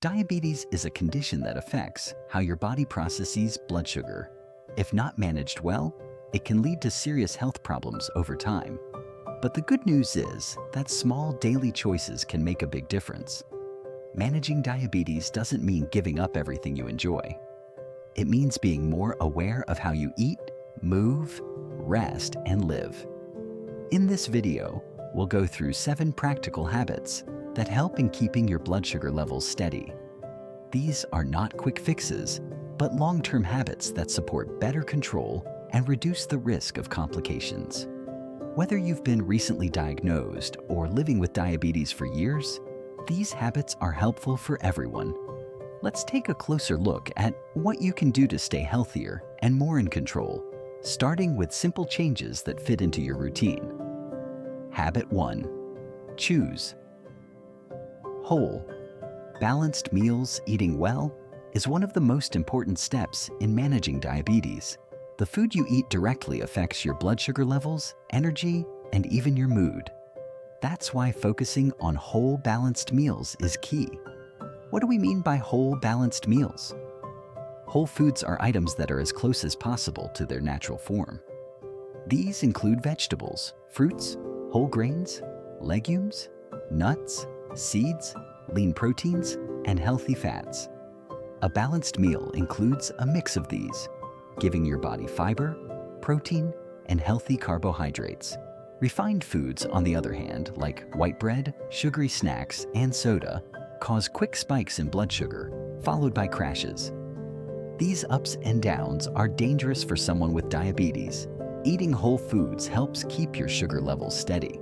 Diabetes is a condition that affects how your body processes blood sugar. If not managed well, it can lead to serious health problems over time. But the good news is that small daily choices can make a big difference. Managing diabetes doesn't mean giving up everything you enjoy. It means being more aware of how you eat, move, rest, and live. In this video, we'll go through 7 practical habits that help in keeping your blood sugar levels steady. These are not quick fixes, but long-term habits that support better control and reduce the risk of complications. Whether you've been recently diagnosed or living with diabetes for years, these habits are helpful for everyone. Let's take a closer look at what you can do to stay healthier and more in control, starting with simple changes that fit into your routine. Habit 1. Choose whole, balanced meals. Eating well is one of the most important steps in managing diabetes. The food you eat directly affects your blood sugar levels, energy, and even your mood. That's why focusing on whole, balanced meals is key. What do we mean by whole, balanced meals? Whole foods are items that are as close as possible to their natural form. These include vegetables, fruits, whole grains, legumes, nuts, seeds, lean proteins, and healthy fats. A balanced meal includes a mix of these, giving your body fiber, protein, and healthy carbohydrates. Refined foods, on the other hand, like white bread, sugary snacks, and soda, cause quick spikes in blood sugar, followed by crashes. These ups and downs are dangerous for someone with diabetes. Eating whole foods helps keep your sugar levels steady.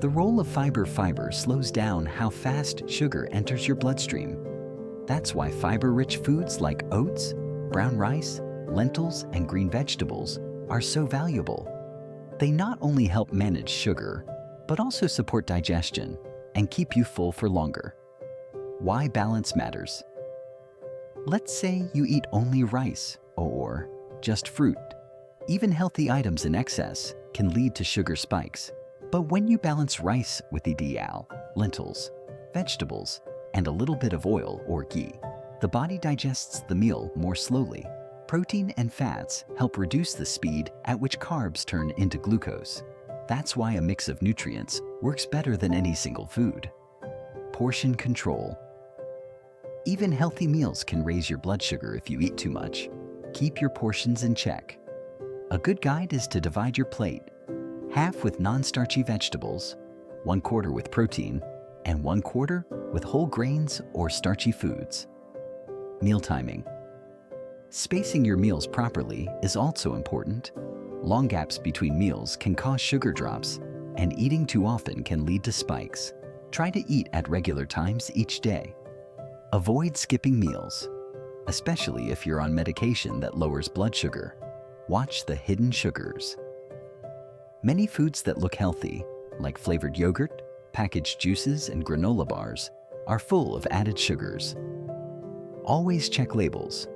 The role of fiber slows down how fast sugar enters your bloodstream. That's why fiber-rich foods like oats, brown rice, lentils, and green vegetables are so valuable. They not only help manage sugar, but also support digestion and keep you full for longer. Why balance matters. Let's say you eat only rice or just fruit. Even healthy items in excess can lead to sugar spikes. But when you balance rice with ideal, lentils, vegetables, and a little bit of oil or ghee, the body digests the meal more slowly. Protein and fats help reduce the speed at which carbs turn into glucose. That's why a mix of nutrients works better than any single food. Portion control. Even healthy meals can raise your blood sugar if you eat too much. Keep your portions in check. A good guide is to divide your plate. Half with non-starchy vegetables, 1/4 with protein, and 1/4 with whole grains or starchy foods. Meal timing. Spacing your meals properly is also important. Long gaps between meals can cause sugar drops, and eating too often can lead to spikes. Try to eat at regular times each day. Avoid skipping meals, especially if you're on medication that lowers blood sugar. Watch the hidden sugars. Many foods that look healthy, like flavored yogurt, packaged juices, and granola bars, are full of added sugars. Always check labels.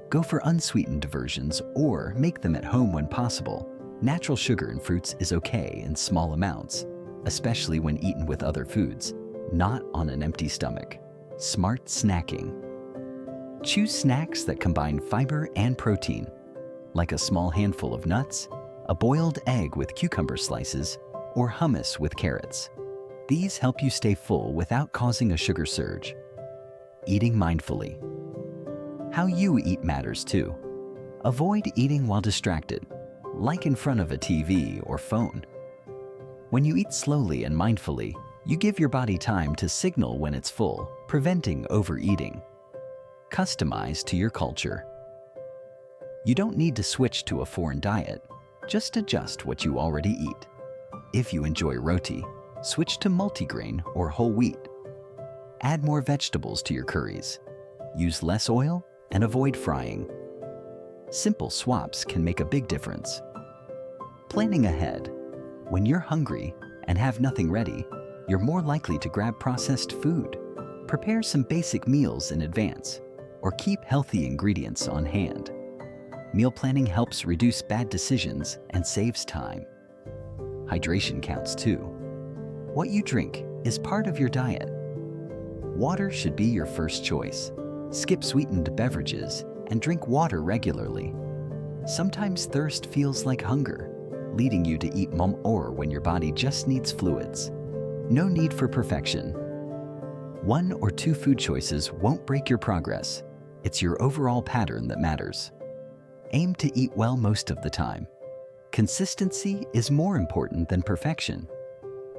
Go for unsweetened versions or make them at home when possible. Natural sugar in fruits is okay in small amounts, especially when eaten with other foods, not on an empty stomach. Smart snacking. Choose snacks that combine fiber and protein, like a small handful of nuts, a boiled egg with cucumber slices, or hummus with carrots. These help you stay full without causing a sugar surge. Eating mindfully. How you eat matters too. Avoid eating while distracted, like in front of a TV or phone. When you eat slowly and mindfully, you give your body time to signal when it's full, preventing overeating. Customize to your culture. You don't need to switch to a foreign diet. Just adjust what you already eat. If you enjoy roti, switch to multigrain or whole wheat. Add more vegetables to your curries. Use less oil and avoid frying. Simple swaps can make a big difference. Planning ahead. When you're hungry and have nothing ready, you're more likely to grab processed food. Prepare some basic meals in advance, or keep healthy ingredients on hand. Meal planning helps reduce bad decisions and saves time. Hydration counts too. What you drink is part of your diet. Water should be your first choice. Skip sweetened beverages and drink water regularly. Sometimes thirst feels like hunger, leading you to eat more when your body just needs fluids. No need for perfection. 1 or 2 food choices won't break your progress. It's your overall pattern that matters. Aim to eat well most of the time. Consistency is more important than perfection.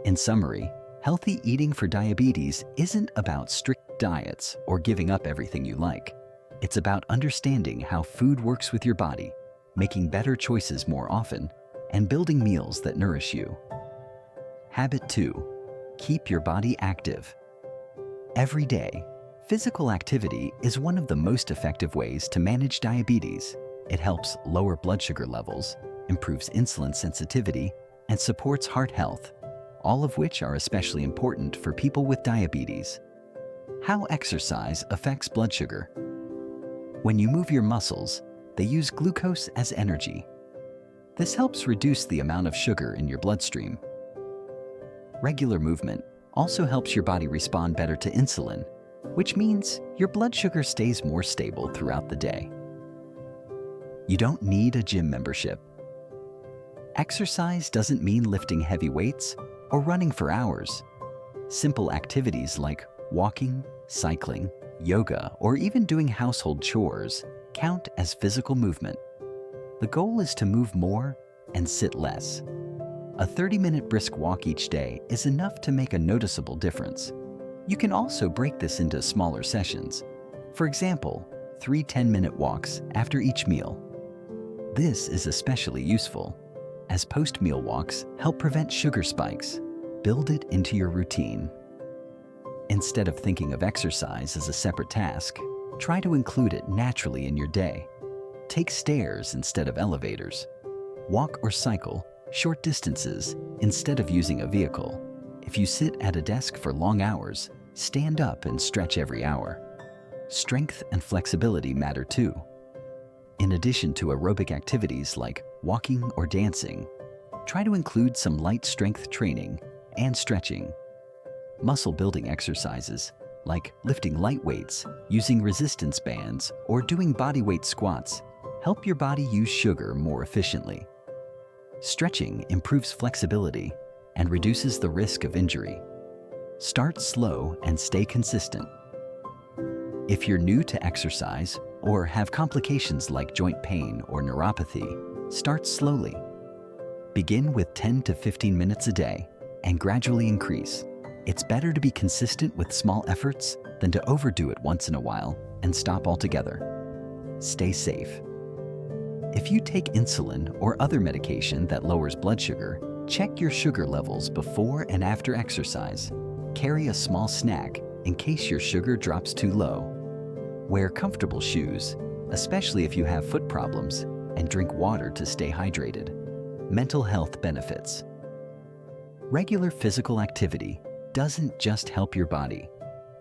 In summary, healthy eating for diabetes isn't about strict diets or giving up everything you like. It's about understanding how food works with your body, making better choices more often, and building meals that nourish you. Habit 2. Keep your body active. Every day, physical activity is one of the most effective ways to manage diabetes. It helps lower blood sugar levels, improves insulin sensitivity, and supports heart health, all of which are especially important for people with diabetes. How exercise affects blood sugar. When you move your muscles, they use glucose as energy. This helps reduce the amount of sugar in your bloodstream. Regular movement also helps your body respond better to insulin, which means your blood sugar stays more stable throughout the day. You don't need a gym membership. Exercise doesn't mean lifting heavy weights or running for hours. Simple activities like walking, cycling, yoga, or even doing household chores count as physical movement. The goal is to move more and sit less. A 30-minute brisk walk each day is enough to make a noticeable difference. You can also break this into smaller sessions. For example, 3 10-minute walks after each meal. This is especially useful, as post-meal walks help prevent sugar spikes. Build it into your routine. Instead of thinking of exercise as a separate task, try to include it naturally in your day. Take stairs instead of elevators. Walk or cycle short distances instead of using a vehicle. If you sit at a desk for long hours, stand up and stretch every hour. Strength and flexibility matter too. In addition to aerobic activities like walking or dancing, try to include some light strength training and stretching. Muscle building exercises like lifting light weights, using resistance bands, or doing bodyweight squats help your body use sugar more efficiently. Stretching improves flexibility and reduces the risk of injury. Start slow and stay consistent. If you're new to exercise or have complications like joint pain or neuropathy, start slowly. Begin with 10 to 15 minutes a day and gradually increase. It's better to be consistent with small efforts than to overdo it once in a while and stop altogether. Stay safe. If you take insulin or other medication that lowers blood sugar, check your sugar levels before and after exercise. Carry a small snack in case your sugar drops too low. Wear comfortable shoes, especially if you have foot problems, and drink water to stay hydrated. Mental health benefits. Regular physical activity doesn't just help your body.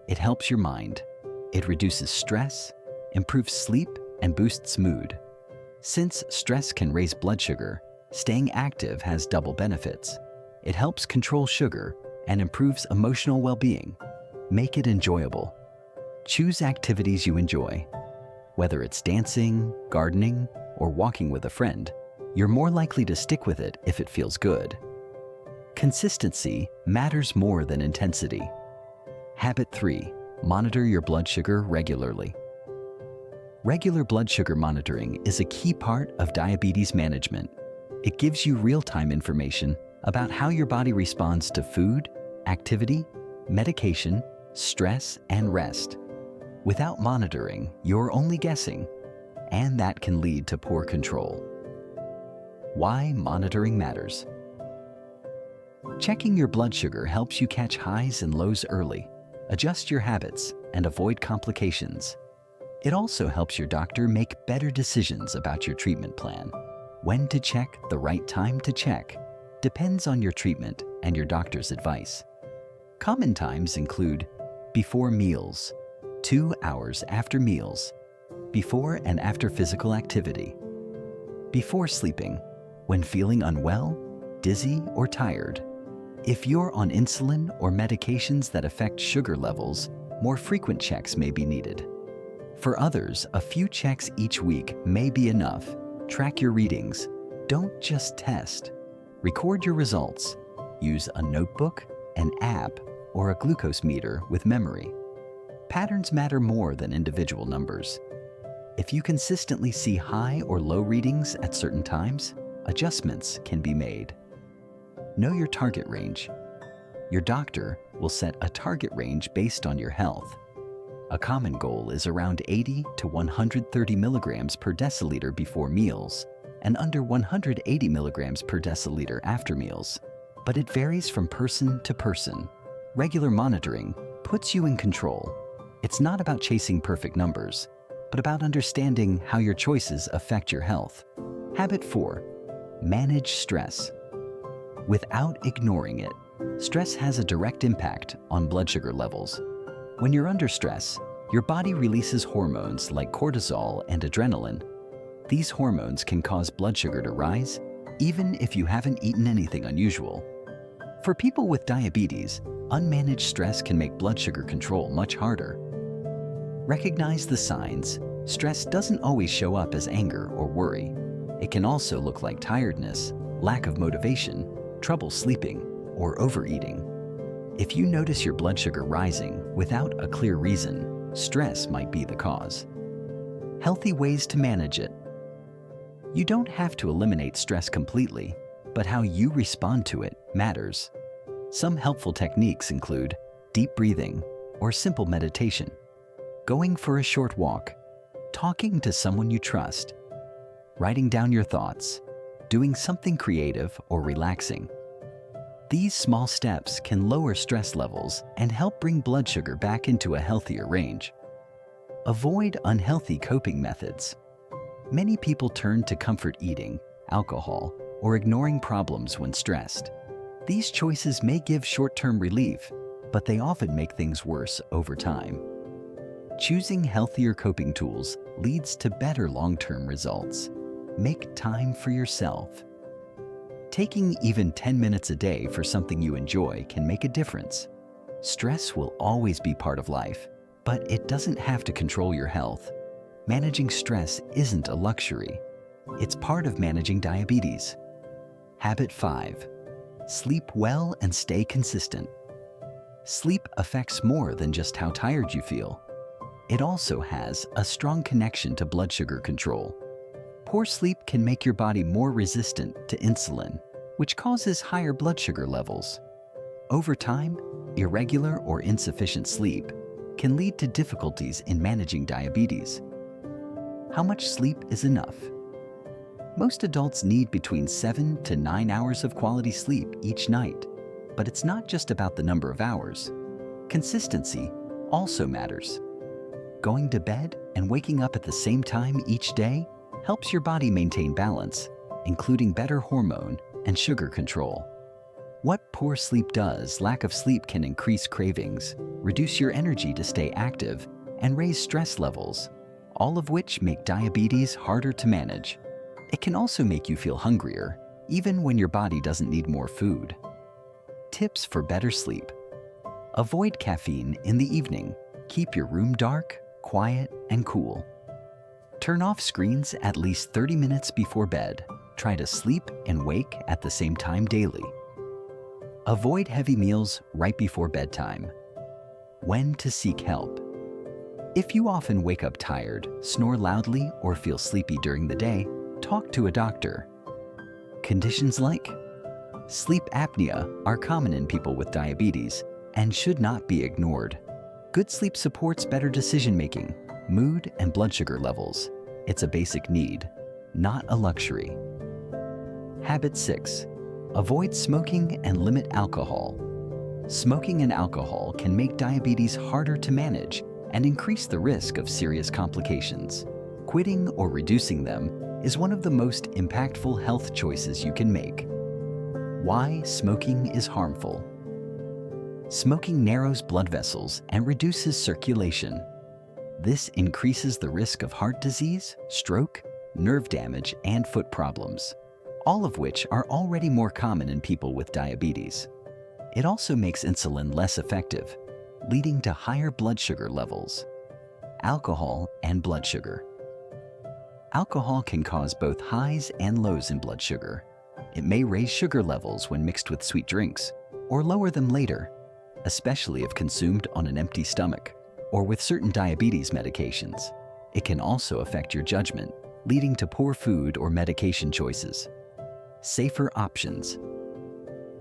It helps your mind. It reduces stress, improves sleep, and boosts mood. Since stress can raise blood sugar, staying active has double benefits. It helps control sugar and improves emotional well-being. Make it enjoyable. Choose activities you enjoy. Whether it's dancing, gardening, or walking with a friend, you're more likely to stick with it if it feels good. Consistency matters more than intensity. Habit 3. Monitor your blood sugar regularly. Regular blood sugar monitoring is a key part of diabetes management. It gives you real-time information about how your body responds to food, activity, medication, stress, and rest. Without monitoring, you're only guessing, and that can lead to poor control. Why monitoring matters. Checking your blood sugar helps you catch highs and lows early, adjust your habits, and avoid complications. It also helps your doctor make better decisions about your treatment plan. When to check, the right time to check, depends on your treatment and your doctor's advice. Common times include before meals, 2 hours after meals, before and after physical activity, before sleeping, when feeling unwell, dizzy, or tired. If you're on insulin or medications that affect sugar levels, more frequent checks may be needed. For others, a few checks each week may be enough. Track your readings. Don't just test. Record your results. Use a notebook, an app, or a glucose meter with memory. Patterns matter more than individual numbers. If you consistently see high or low readings at certain times, adjustments can be made. Know your target range. Your doctor will set a target range based on your health. A common goal is around 80 to 130 milligrams per deciliter before meals and under 180 milligrams per deciliter after meals. But it varies from person to person. Regular monitoring puts you in control. It's not about chasing perfect numbers, but about understanding how your choices affect your health. Habit 4. Manage stress. Without ignoring it, stress has a direct impact on blood sugar levels. When you're under stress, your body releases hormones like cortisol and adrenaline. These hormones can cause blood sugar to rise, even if you haven't eaten anything unusual. For people with diabetes, unmanaged stress can make blood sugar control much harder. Recognize the signs. Stress doesn't always show up as anger or worry. It can also look like tiredness, lack of motivation, trouble sleeping, or overeating. If you notice your blood sugar rising without a clear reason, stress might be the cause. Healthy ways to manage it. You don't have to eliminate stress completely, but how you respond to it matters. Some helpful techniques include deep breathing or simple meditation, going for a short walk, talking to someone you trust, writing down your thoughts, doing something creative or relaxing. These small steps can lower stress levels and help bring blood sugar back into a healthier range. Avoid unhealthy coping methods. Many people turn to comfort eating, alcohol, or ignoring problems when stressed. These choices may give short-term relief, but they often make things worse over time. Choosing healthier coping tools leads to better long-term results. Make time for yourself. Taking even 10 minutes a day for something you enjoy can make a difference. Stress will always be part of life, but it doesn't have to control your health. Managing stress isn't a luxury. It's part of managing diabetes. Habit 5. Sleep well and stay consistent. Sleep affects more than just how tired you feel. It also has a strong connection to blood sugar control. Poor sleep can make your body more resistant to insulin, which causes higher blood sugar levels. Over time, irregular or insufficient sleep can lead to difficulties in managing diabetes. How much sleep is enough? Most adults need between 7 to 9 hours of quality sleep each night, but it's not just about the number of hours. Consistency also matters. Going to bed and waking up at the same time each day helps your body maintain balance, including better hormone and sugar control. What poor sleep does, lack of sleep can increase cravings, reduce your energy to stay active, and raise stress levels, all of which make diabetes harder to manage. It can also make you feel hungrier, even when your body doesn't need more food. Tips for better sleep. Avoid caffeine in the evening. Keep your room dark, quiet, and cool. Turn off screens at least 30 minutes before bed. Try to sleep and wake at the same time daily. Avoid heavy meals right before bedtime. When to seek help. If you often wake up tired, snore loudly, or feel sleepy during the day, talk to a doctor. Conditions like sleep apnea are common in people with diabetes and should not be ignored. Good sleep supports better decision-making, mood, and blood sugar levels. It's a basic need, not a luxury. Habit 6. Avoid smoking and limit alcohol. Smoking and alcohol can make diabetes harder to manage and increase the risk of serious complications. Quitting or reducing them is one of the most impactful health choices you can make. Why smoking is harmful. Smoking narrows blood vessels and reduces circulation. This increases the risk of heart disease, stroke, nerve damage, and foot problems, all of which are already more common in people with diabetes. It also makes insulin less effective. leading to higher blood sugar levels. Alcohol and blood sugar. Alcohol can cause both highs and lows in blood sugar. It may raise sugar levels when mixed with sweet drinks, or lower them later, especially if consumed on an empty stomach or with certain diabetes medications. It can also affect your judgment, leading to poor food or medication choices. Safer options.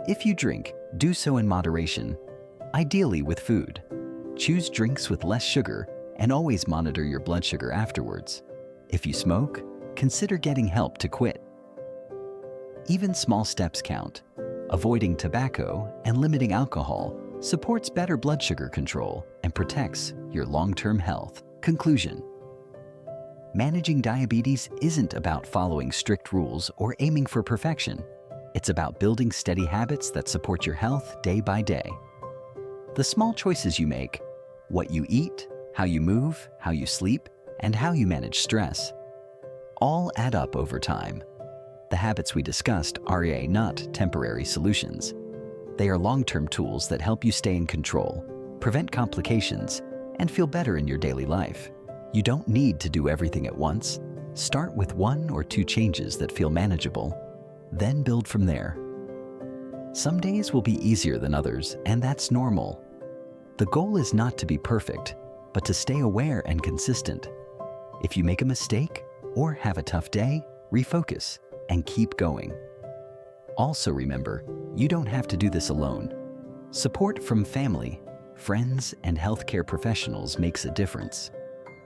If you drink, do so in moderation, ideally with food. Choose drinks with less sugar and always monitor your blood sugar afterwards. If you smoke, consider getting help to quit. Even small steps count. Avoiding tobacco and limiting alcohol supports better blood sugar control and protects your long-term health. Conclusion. Managing diabetes isn't about following strict rules or aiming for perfection. It's about building steady habits that support your health day by day. The small choices you make, what you eat, how you move, how you sleep, and how you manage stress, all add up over time. The habits we discussed are not temporary solutions. They are long-term tools that help you stay in control, prevent complications, and feel better in your daily life. You don't need to do everything at once. Start with 1 or 2 changes that feel manageable, then build from there. Some days will be easier than others, and that's normal. The goal is not to be perfect, but to stay aware and consistent. If you make a mistake or have a tough day, refocus and keep going. Also remember, you don't have to do this alone. Support from family, friends, and healthcare professionals makes a difference.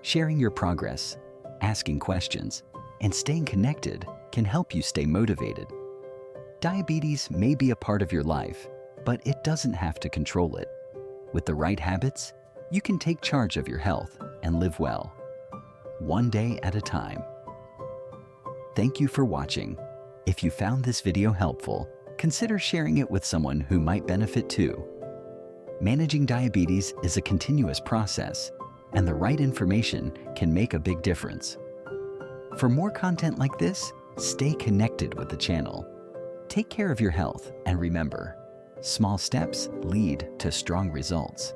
Sharing your progress, asking questions, and staying connected can help you stay motivated. Diabetes may be a part of your life, but it doesn't have to control it. With the right habits, you can take charge of your health and live well, one day at a time. Thank you for watching. If you found this video helpful, consider sharing it with someone who might benefit too. Managing diabetes is a continuous process, and the right information can make a big difference. For more content like this, stay connected with the channel. Take care of your health, and remember, small steps lead to strong results.